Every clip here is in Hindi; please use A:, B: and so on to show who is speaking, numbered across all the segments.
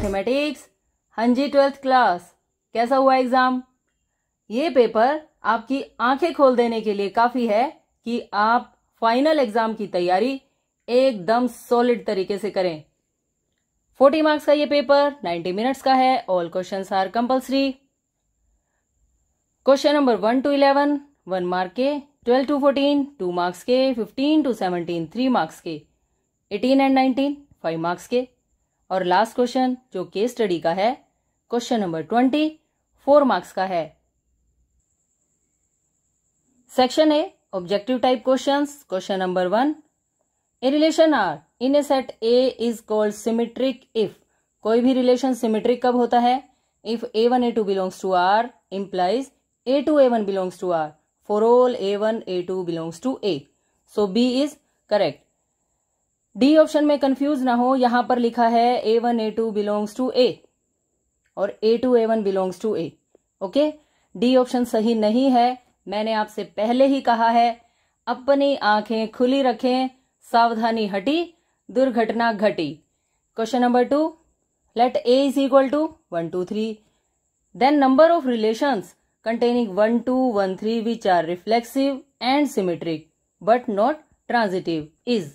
A: मैथमेटिक्स। हाँ जी 12th क्लास, कैसा हुआ एग्जाम? ये पेपर आपकी आंखें खोल देने के लिए काफी है कि आप फाइनल एग्जाम की तैयारी एकदम सॉलिड तरीके से करें। 40 मार्क्स का ये पेपर 90 मिनट्स का है। All questions are compulsory. Question number 1 to 11 1 mark के, 12 to 14 2 मार्क्स के, 15 to 17 3 मार्क्स के, 18 and 19 5 मार्क्स के, और लास्ट क्वेश्चन जो केस स्टडी का है क्वेश्चन नंबर 20 4 मार्क्स का है। Section A objective type questions. Question number 1, a relation R in a set A is called symmetric if. कोई भी रिलेशन सिमेट्रिक कब होता है? If A1 A2 belongs to R implies A2 A1 belongs to R for all A1 A2 belongs to A। So B is correct. D option में कंफ्यूज ना हो, यहां पर लिखा है A1 A2 belongs to A और A2 A1 belongs to A। Okay, D option सही नहीं है। मैंने आपसे पहले ही कहा है अपनी आंखें खुली रखें, सावधानी हटी दुर्घटना घटी। Question number 2, let A is equal to 1 2 3 then number of relations containing 1 2 1 3 which are reflexive and symmetric but not transitive is।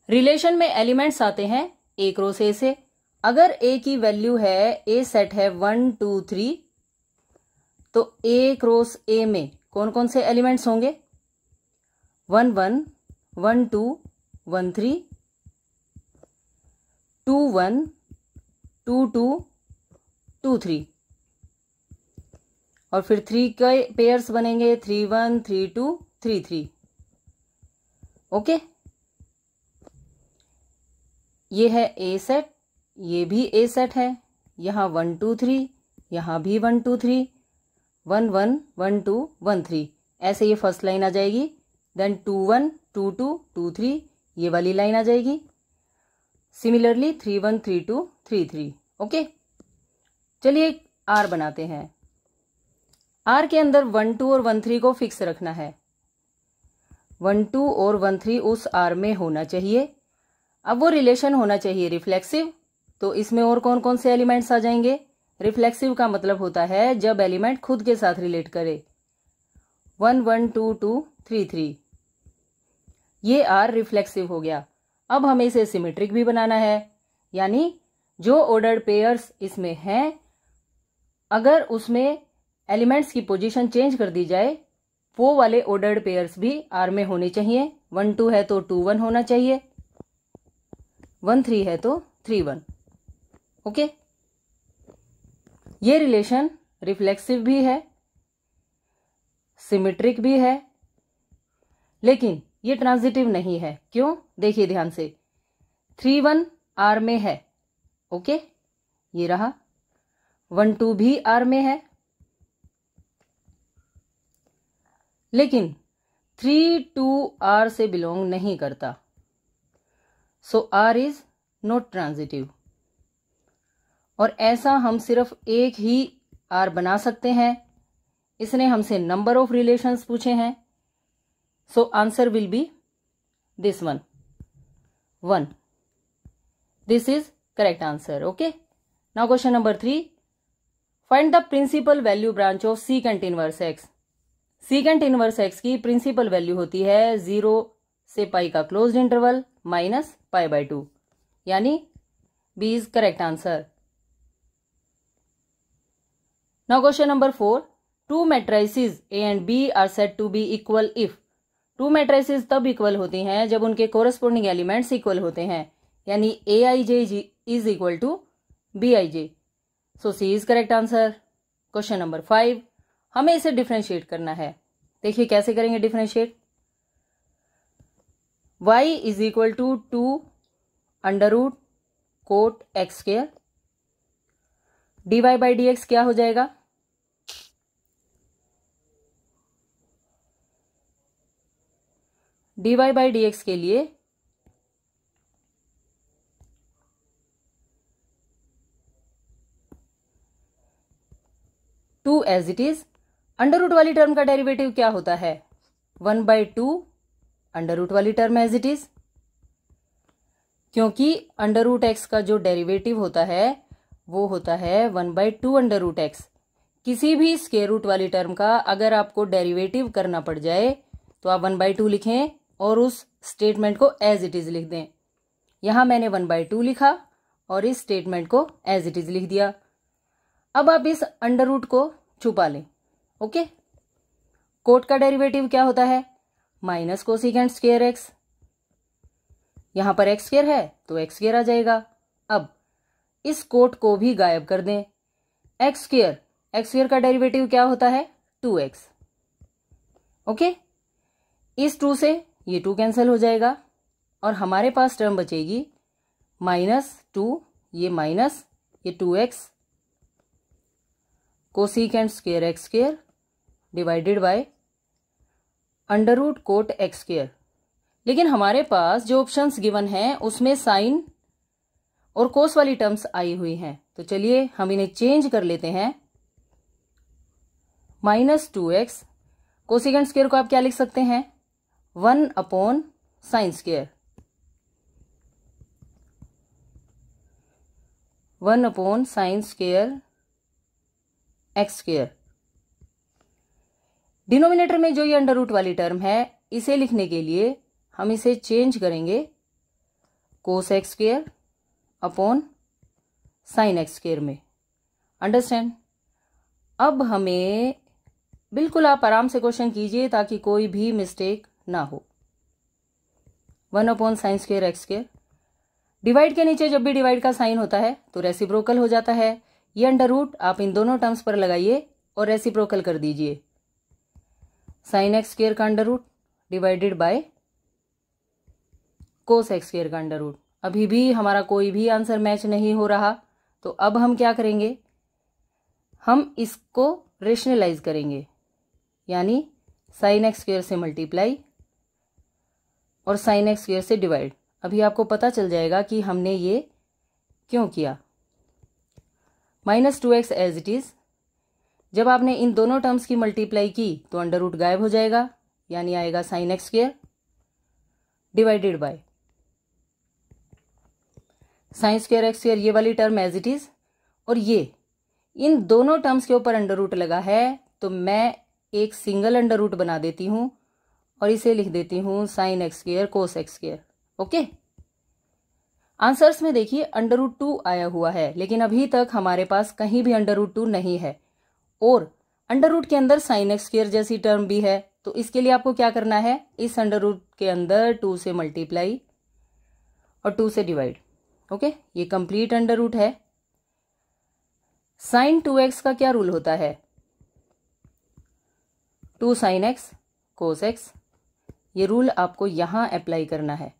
A: Relation में एलिमेंट्स आते हैं A क्रॉस A से। अगर A की वैल्यू है, A सेट है 1 2 3, तो A क्रॉस A में कौन कौन से एलिमेंट्स होंगे? 1 1 1 2 1 3 2 1 2 2 2 3, और फिर 3 के पेयर्स बनेंगे 3 1 3 2 3 3। ओके, ये है A सेट, ये भी A सेट है। यहां 1 2 3, यहां भी 1 2 3, 1 1 1 2 1 3, ऐसे ये फर्स्ट लाइन आ जाएगी। देन 2 1 2 2 2 3, ये वाली लाइन आ जाएगी। सिमिलरली 3 1 3 2 3 3। ओके, चलिए R बनाते हैं। R के अंदर 1 2 और 1 3 को फिक्स रखना है। 1 2 और 1 3 उस R में होना चाहिए। अब वो रिलेशन होना चाहिए रिफ्लेक्सिव, तो इसमें और कौन कौन से एलिमेंट्स आ जाएंगे? रिफ्लेक्सिव का मतलब होता है जब एलिमेंट खुद के साथ रिलेट करे। 1 1 2 2 3 3, ये R रिफ्लेक्सिव हो गया। अब हमें इसे सिमेट्रिक भी बनाना है, यानी जो ऑर्डर्ड पेयर्स इसमें हैं, अगर उसमें एलिमेंट्स की पोजीशन चेंज कर दी जाए, वो वाले ऑर्डर्ड पेयर्स भी R में होने चाहिए। 1 2 है तो 2 1 होना चाहिए, 1 3 है तो 3 1। ओके, ये रिलेशन रिफ्लेक्सिव भी है, सिमेट्रिक भी है, लेकिन ये ट्रांजिटिव नहीं है। क्यों? देखिए ध्यान से, 3 1 R में है। ओके, ये रहा। 1 2 भी R में है, लेकिन 3 2 R से बिलोंग नहीं करता। सो R इज नॉट ट्रांजिटिव। और ऐसा हम सिर्फ एक ही R बना सकते हैं। इसने हमसे नंबर ऑफ रिलेशंस पूछे हैं, so answer will be this one 1। This is correct answer. Okay, now question number 3, find the principal value branch of secant inverse x. Secant inverse x की प्रिंसिपल वैल्यू होती है 0 से पाई का क्लोज्ड इंटरवल माइनस π/2, यानी B is correct answer. Now question number 4, two matrices A and B are said to be equal if। To matrices तब इक्वल होती हैं जब उनके कोरस्पोंडिंग एलिमेंट्स इक्वल होते हैं, यानी Aij is equal to Bij। So C is correct answer. Question number 5, हमें इसे डिफरेंशिएट करना है। देखिए कैसे करेंगे differentiate. y is equal to 2 under root cot x square, dy/dx क्या हो जाएगा? dy/dx के लिए 2 as it is. Under root वाली टर्म का डेरिवेटिव क्या होता है? 1/2 अंडर रूट वाली टर्म एज इट इज। क्योंकि अंडर रूट एक्स का जो डेरिवेटिव होता है वो होता है 1/2 अंडर रूट एक्स। किसी भी स्क्वायर रूट वाली टर्म का अगर आपको डेरिवेटिव करना पड़ जाए तो आप 1/2 लिखें और उस स्टेटमेंट को एज इट इज लिख दें। यहां मैंने 1/2 लिखा और इस स्टेटमेंट को एज इट इज लिख दिया। अब आप इस अंडर रूट को छुपा लें। ओके, कोट का डेरिवेटिव क्या होता है? Minus cosecant square x. यहां पर एक्स स्क्वायर है तो एक्स स्क्वायर आ जाएगा। अब इस कोट को भी गायब कर दें। एक्स स्क्वायर का डेरिवेटिव क्या होता है? 2x। ओके, इस 2 से ये 2 कैंसिल हो जाएगा और हमारे पास टर्म बचेगी -2, ये माइनस ये 2x cosecant square x square divided by under root cot x square. लेकिन हमारे पास जो ऑप्शंस गिवन हैं उसमें साइन और कोस वाली टर्म्स आई हुई हैं, तो चलिए हम इन्हें चेंज कर लेते हैं। -2x कोसिकेंट स्क्वायर को आप क्या लिख सकते हैं? 1/sin square, 1/sin square x square. Denominator में जो ये अंडर रूट वाली टर्म है इसे लिखने के लिए हम इसे चेंज करेंगे कोस x square upon sine x square में। अंडरस्टैंड? अब हमें बिल्कुल आप आराम से क्वेश्चन कीजिए ताकि कोई भी मिस्टेक ना हो। 1/sin square x square, divide के नीचे जब भी डिवाइड का साइन होता है तो रेसिप्रोकल हो जाता है। ये अंडर रूट आप इन दोनों टर्म्स पर लगाइए और रेसिप्रोकल कर दीजिए। साइन एक्स स्क्वायर का under root divided by cos x square का अंडर रूट। अभी भी हमारा कोई भी आंसर मैच नहीं हो रहा, तो अब हम क्या करेंगे? हम इसको रेशनलाइज करेंगे, यानी साइन एक्स स्क्वायर से मल्टीप्लाई और साइन एक्स स्क्वायर से डिवाइड। अभी आपको पता चल जाएगा कि हमने ये क्यों किया। -2x एज इट इज, जब आपने इन दोनों टर्म्स की मल्टीप्लाई की तो अंडर रूट गायब हो जाएगा, यानी आएगा sign x square divided by sine square x square, ये वाली टर्म एज इट इज, और ये इन दोनों टर्म्स के ऊपर अंडर रूट लगा है तो मैं एक सिंगल अंडर रूट बना देती हूं और इसे लिख देती हूं साइन एक्स स्क्वायर कोस एक्स स्क्वायर। ओके, आंसर्स में देखिए अंडर रूट 2 आया हुआ है, लेकिन अभी तक हमारे पास कहीं भी अंडर रूट 2 नहीं है और अंडर रूट के अंदर साइन एक्स स्क्वायर जैसी टर्म भी है। तो इसके लिए आपको क्या करना है? इस अंडर रूट के अंदर 2 से मल्टीप्लाई और 2 से डिवाइड। ओके, ये कंप्लीट अंडर रूट है। साइन 2x का क्या रूल होता है? 2 sin x cos x, ये रूल आपको यहां अप्लाई करना है।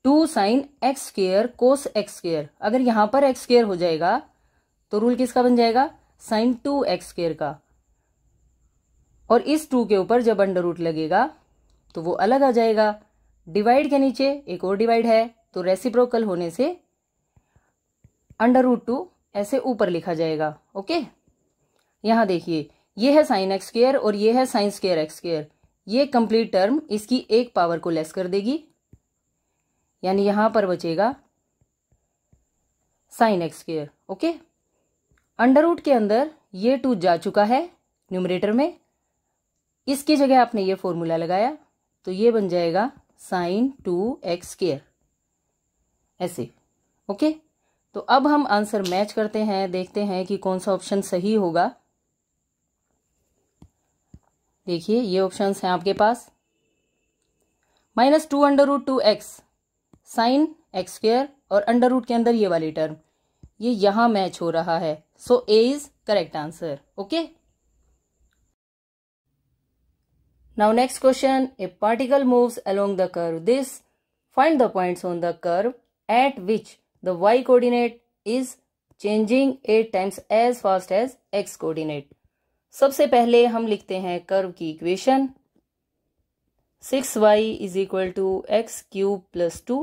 A: 2 sin x square cos x square, अगर यहां पर x स्क्वायर हो जाएगा तो रूल किसका बन जाएगा? sin 2x स्क्वायर का। और इस 2 के ऊपर जब अंडर रूट लगेगा तो वो अलग आ जाएगा। डिवाइड के नीचे एक और डिवाइड है तो रेसिप्रोकल होने से अंडर रूट 2 ऐसे ऊपर लिखा जाएगा। ओके, यहां देखिए ये है साइन एक्स स्क्वायर और ये है साइन स्क्वायर एक्स स्क्वायर। ये कंप्लीट टर्म इसकी एक पावर को लेस कर देगी, यानी यहां पर बचेगा sine x square. Okay, under root के अंदर ये 2 जा चुका है न्यूमरेटर में, इसकी जगह आपने ये फॉर्मूला लगाया तो ये बन जाएगा साइन 2x स्क्वायर ऐसे। ओके, तो अब हम आंसर मैच करते हैं, देखते हैं कि कौन सा ऑप्शन सही होगा। देखिए ये ऑप्शंस हैं आपके पास, -2 under root 2x sine x square और अंडर रूट के अंदर ये वाली टर्म, ये यहां मैच हो रहा है। So A is correct answer. Okay, now next question, a particle moves along the curve this, find the points on the curve at which the y coordinate is changing 8 times as fast as x coordinate। सबसे पहले हम लिखते हैं कर्व की इक्वेशन 6y = x³ + 2।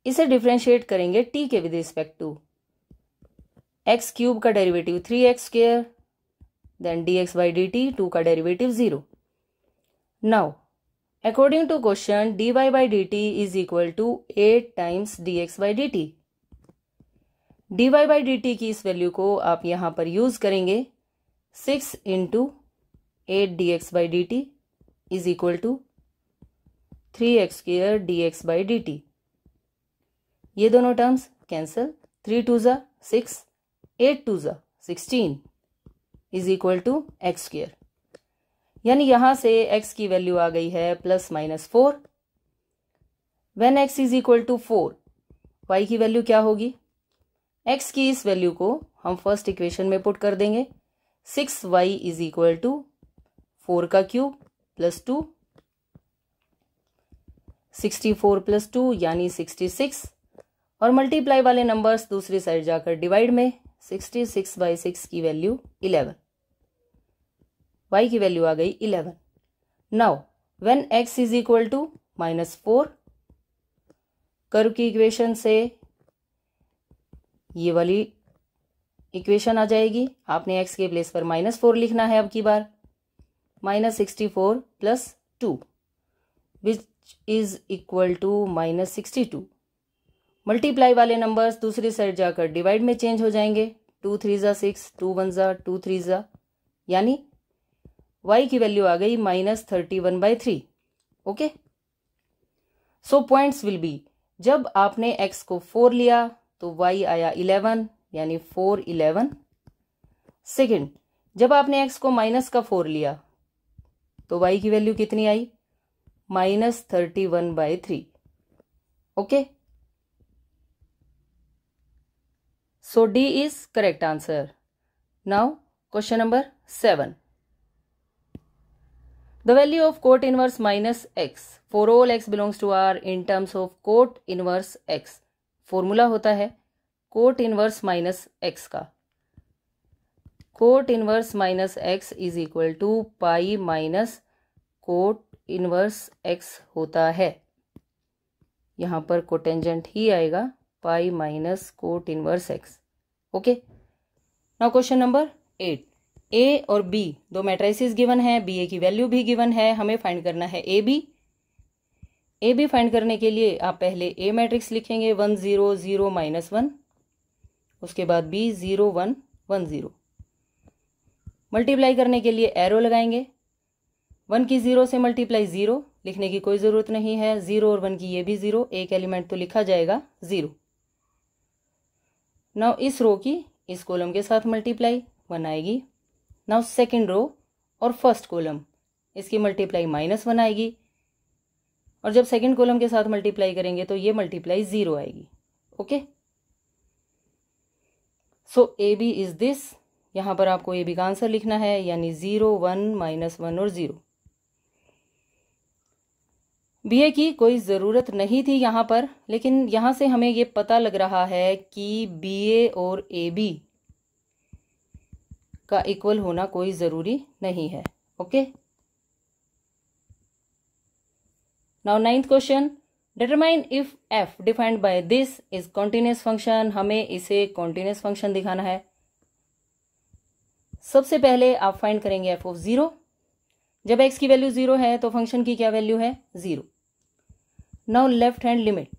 A: इसे डिफ्रेंशिएट करेंगे t के विद रिस्पेक्ट टू। x³ का डेरिवेटिव 3x², देन dx/dt 2 का derivative 0। Now according to question dy by D T is equal to 8 times dx by D T. dy by D T की इस वैल्यू को आप यहाँ पर यूज करेंगे 6 into 8 dx by D T is equal to 3x square dx by D T. ये दोनों टर्म्स कैंसल, 3 टू ज़ा 6, 8 टू ज़ा 16 is equal to x square. यानी यहां से x की वैल्यू आ गई है +-4। When x is equal to 4, y की वैल्यू क्या होगी? x की इस वैल्यू को हम फर्स्ट इक्वेशन में पुट कर देंगे। 6y इज इक्वल टू 4 का क्यूब प्लस 2, 64 प्लस 2 यानी 66, और मल्टीप्लाई वाले नंबर्स दूसरी साइड जाकर डिवाइड में 66/6 की वैल्यू 11, y की वैल्यू आ गई 11। Now when x is equal to -4, curve की इक्वेशन से ये वाली इक्वेशन आ जाएगी। आपने x के प्लेस पर -4 लिखना है अब की बार। -64 plus 2 which is equal to -62। Multiply वाले नंबर्स दूसरी साइड जाकर डिवाइड में चेंज हो जाएंगे। 2 3 ज़ा 6, 2 1 ज़ा 2 3 ज़ा, यानी y की वैल्यू आ गई -31/3। Okay, so points will be, जब आपने x को 4 लिया तो y आया 11 यानी 4 11। सेकेंड, जब आपने x को -4 लिया तो y की वैल्यू कितनी आई? -31/3। Okay, so D is correct answer. Now question number 7. The value of cot inverse minus x for all x belongs to R in terms of cot inverse x. Formula होता है cot inverse minus x का। cot inverse minus x is equal to pi minus cot inverse x होता है। यहाँ पर कोटेंजेंट ही आएगा, pi minus cot inverse x. Okay, now question number 8। A और बी दो मैट्रिसेस गिवन है, बी ए की वैल्यू भी गिवन है, हमें फाइंड करना है A B. A B find करने के लिए आप पहले ए मैट्रिक्स लिखेंगे 1 0 0 -1, उसके बाद बी 0 1 1 0। मल्टीप्लाई करने के लिए एरो लगाएंगे। 1 की 0 से मल्टीप्लाई 0, लिखने की कोई ज़रूरत नहीं है। 0 और 1 की ये भी 0, एक एलिमेंट तो लिखा जाएगा 0। नाउ इस रो की इस कॉलम के साथ मल्टीप्लाई 1 आएगी। नाउ सेकेंड रो और फर्स्ट कॉलम इसकी मल्टीप्लाई -1 आएगी, और जब सेकेंड कॉलम के साथ मल्टीप्लाई करेंगे तो ये मल्टीप्लाई 0 आएगी। Okay, so A B is this. यहां पर आपको ए बी का आंसर लिखना है, यानी 0 1 -1 और 0। बी ए की कोई ज़रूरत नहीं थी यहाँ पर, लेकिन यहाँ से हमें ये पता लग रहा है कि बी ए और ए बी का इक्वल होना कोई ज़रूरी नहीं है। Okay, now 9th question, determine if F defined by this is continuous function. हमें इसे कॉन्टिन्यूस फंक्शन दिखाना है। सबसे पहले आप फाइंड करेंगे एफ ऑफ 0। जब एक्स की वैल्यू 0 है तो फंक्शन की क्या वैल्यू है? 0। Now left hand limit,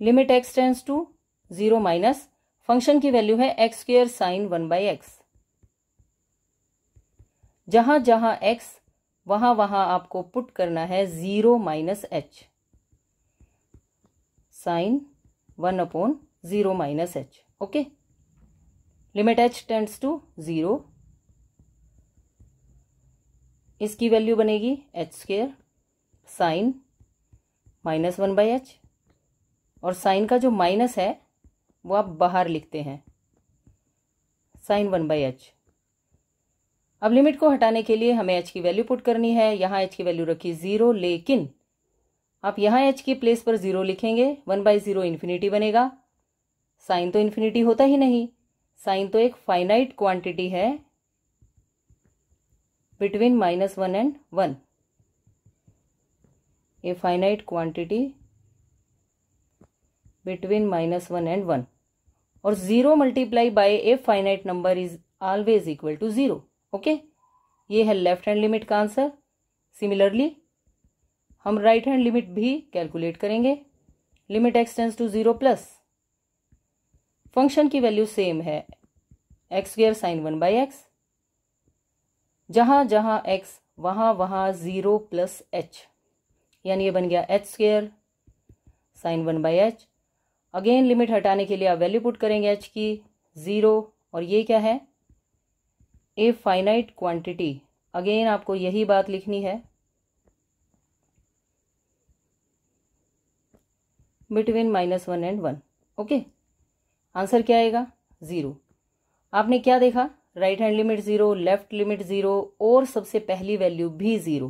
A: limit x tends to 0 minus function की वैल्यू है एक्स स्क्वायर साइन 1/x। जहां जहां x वहां वहां आपको पुट करना है 0 - h, sine 1/0 - h। Okay, limit h tends to 0, इसकी वैल्यू बनेगी h स्क्वायर साइन -1/h, और साइन का जो माइनस है वो आप बाहर लिखते हैं, साइन 1/h। अब लिमिट को हटाने के लिए हमें h की वैल्यू पुट करनी है। यहाँ h की वैल्यू रखी 0, लेकिन आप यहाँ h की प्लेस पर 0 लिखेंगे, 1/0 इन्फिनिटी बनेगा। साइन तो इन्फिनिटी होता ही नहीं, साइन तो एक फाइनाइट क्वांटिटी है between -1 and 1, a finite quantity between -1 and 1, और 0 multiply by a finite number is always equal to 0। Okay, ये है लेफ्ट हैंड लिमिट का आंसर। सिमिलरली हम राइट हैंड लिमिट भी कैलकुलेट करेंगे। Limit x tends to 0 plus function की वैल्यू सेम है एक्स स्क्वायर साइन 1/x, जहां जहां x वहां वहां 0 प्लस h, यानी ये बन गया h square sine 1/h। Again limit हटाने के लिए आप वैल्यू पुट करेंगे h की 0, और ये क्या है, ए फाइनाइट क्वांटिटी। अगेन आपको यही बात लिखनी है, बिटवीन -1 एंड 1। ओके, आंसर क्या आएगा 0। आपने क्या देखा, right hand limit 0, left limit 0 और सबसे पहली वैल्यू भी 0।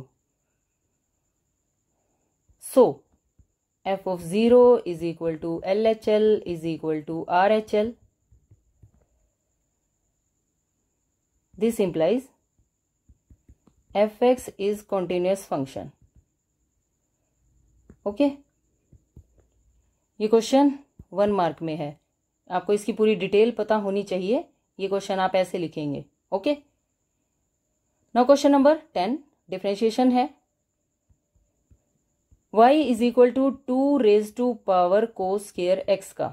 A: सो f of 0 is equal to LHL is equal to RHL. This implies fx is continuous function. Okay, ये क्वेश्चन 1 मार्क में है, आपको इसकी पूरी डिटेल पता होनी चाहिए। ये क्वेश्चन आप ऐसे लिखेंगे। Okay, now question number 10 differentiation है। y is equal to 2 raise to power cos square x का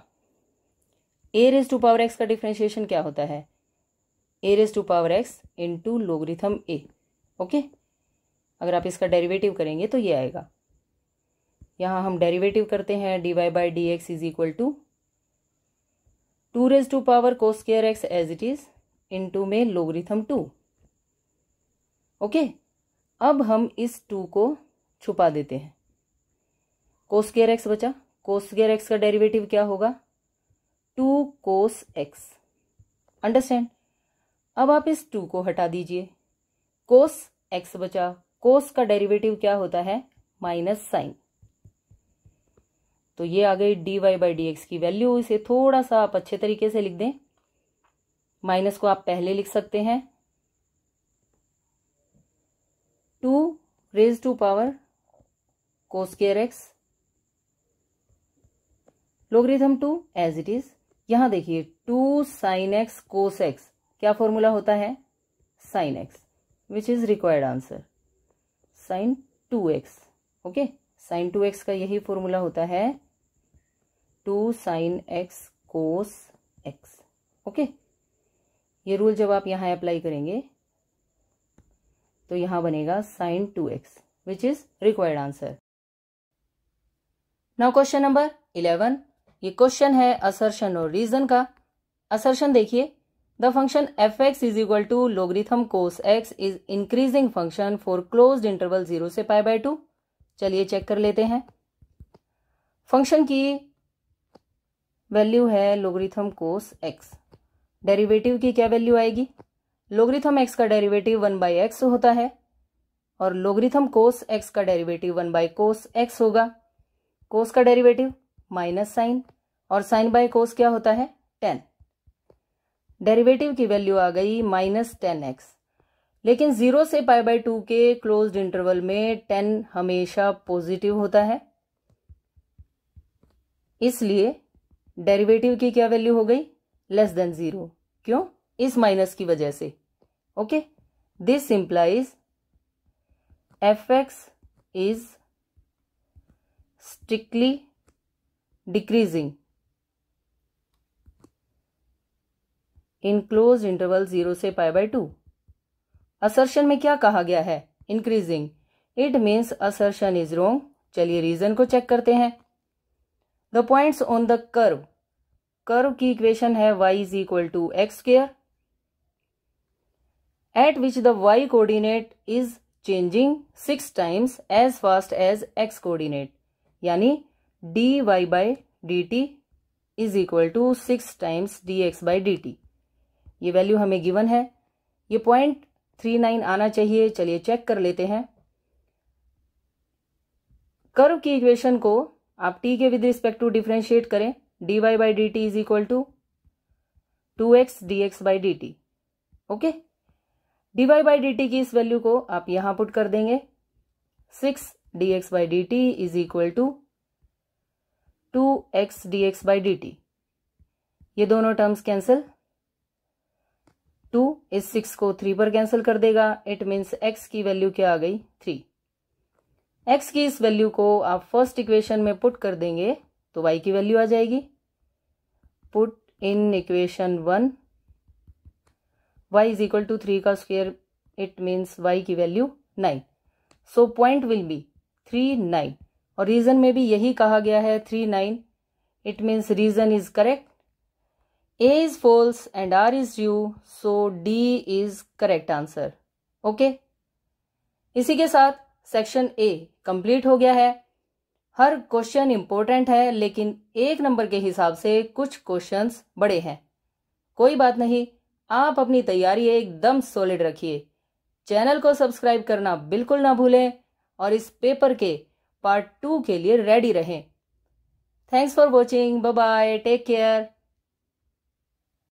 A: a raise to power x का डिफरेंशिएशन क्या होता है, a raise to power x into logarithm a। Okay, अगर आप इसका डेरिवेटिव करेंगे तो ये आएगा। यहाँ हम डेरिवेटिव करते हैं, dy by D x is equal to 2 raise to power cos square x as it is into में लोगरिथम 2। ओके, अब हम इस 2 को छुपा देते हैं, कोस स्क्वायर एक्स बचा। कोस स्क्वायर एक्स का डेरिवेटिव क्या होगा, 2 कोस एक्स। अंडरस्टैंड। अब आप इस 2 को हटा दीजिए, कोस एक्स बचा। कोस का डेरिवेटिव क्या होता है, माइनस साइन। तो ये आ गई dy बाई डी एक्स की वैल्यू। इसे थोड़ा सा आप अच्छे तरीके से लिख दें, माइनस को आप पहले लिख सकते हैं, 2 raise to power cos square x logarithm 2 as it is. यहां देखिए 2 साइन एक्स कोस एक्स, क्या फॉर्मूला होता है, sine x, which is required answer sine 2x। Okay, sine 2x का यही फॉर्मूला होता है 2 sine x cos x। Okay, ये रूल जब आप यहां अप्लाई करेंगे तो यहां बनेगा sine 2x, which is required answer. Now question number 11, ये क्वेश्चन है असर्शन और रीजन का। असर्शन देखिए, the function fx is equal to logarithm cos x is increasing function for closed interval 0 से π/2। चलिए चेक कर लेते हैं। फंक्शन की वैल्यू है लोगरिथम कोस x, डेरिवेटिव की क्या वैल्यू आएगी, लोगरिथम x का डेरिवेटिव 1/x होता है और लोगरिथम कोस x का डेरिवेटिव 1/कोस x होगा। कोस का डेरिवेटिव माइनस साइन, और साइन बाय कोस क्या होता है, 10। डेरिवेटिव की वैल्यू आ गई -10x। लेकिन 0 से π/2 के क्लोज्ड इंटरवल में 10 हमेशा पॉजिटिव होता है, इसलिए डेरिवेटिव की क्या वैल्यू हो गई, लेस देन 0। क्यों, इस माइनस की वजह से। Okay, this implies fx is strictly decreasing in close interval 0 से π/2। असर्शन में क्या कहा गया है, increasing, it means assertion is wrong. चलिए रीजन को चेक करते हैं। The points on the curve, curve की इक्वेशन है y is equal to x square, at which the y coordinate is changing 6 times as fast as x coordinate, यानी dy by D T is equal to 6 times dx by D T. ये वैल्यू हमें गिवन है, ये 0.39 आना चाहिए। चलिए चेक कर लेते हैं। कर्व की इक्वेशन को आप t के विद रिस्पेक्ट टू डिफरेंशिएट करें, dy by D T is equal to 2x dx by D T. Okay, dy by D T की इस वैल्यू को आप यहां पुट कर देंगे, 6 dx by D T is equal to 2x dx by D T. ये दोनों टर्म्स कैंसिल, 2 इस 6 को 3 पर कैंसिल कर देगा। इट मीन्स x की वैल्यू क्या आ गई 3। x की इस वैल्यू को आप फर्स्ट इक्वेशन में पुट कर देंगे तो y की वैल्यू आ जाएगी। Put in equation 1 y is equal to 3 का स्क्वायर, इट मीन्स y की value 9। So point will be 3, 9 और रीजन में भी यही कहा गया है 3, 9। It means reason is correct, A is false and R is true, so D is correct answer. Okay, इसी के साथ सेक्शन A कंप्लीट हो गया है। हर क्वेश्चन इंपॉर्टेंट है लेकिन 1 नंबर के हिसाब से कुछ क्वेश्चंस बड़े हैं। कोई बात नहीं, आप अपनी तैयारी एकदम सॉलिड रखिए। चैनल को सब्सक्राइब करना बिल्कुल ना भूलें और इस पेपर के पार्ट 2 के लिए रेडी रहें। Thanks for watching, bye bye, take care.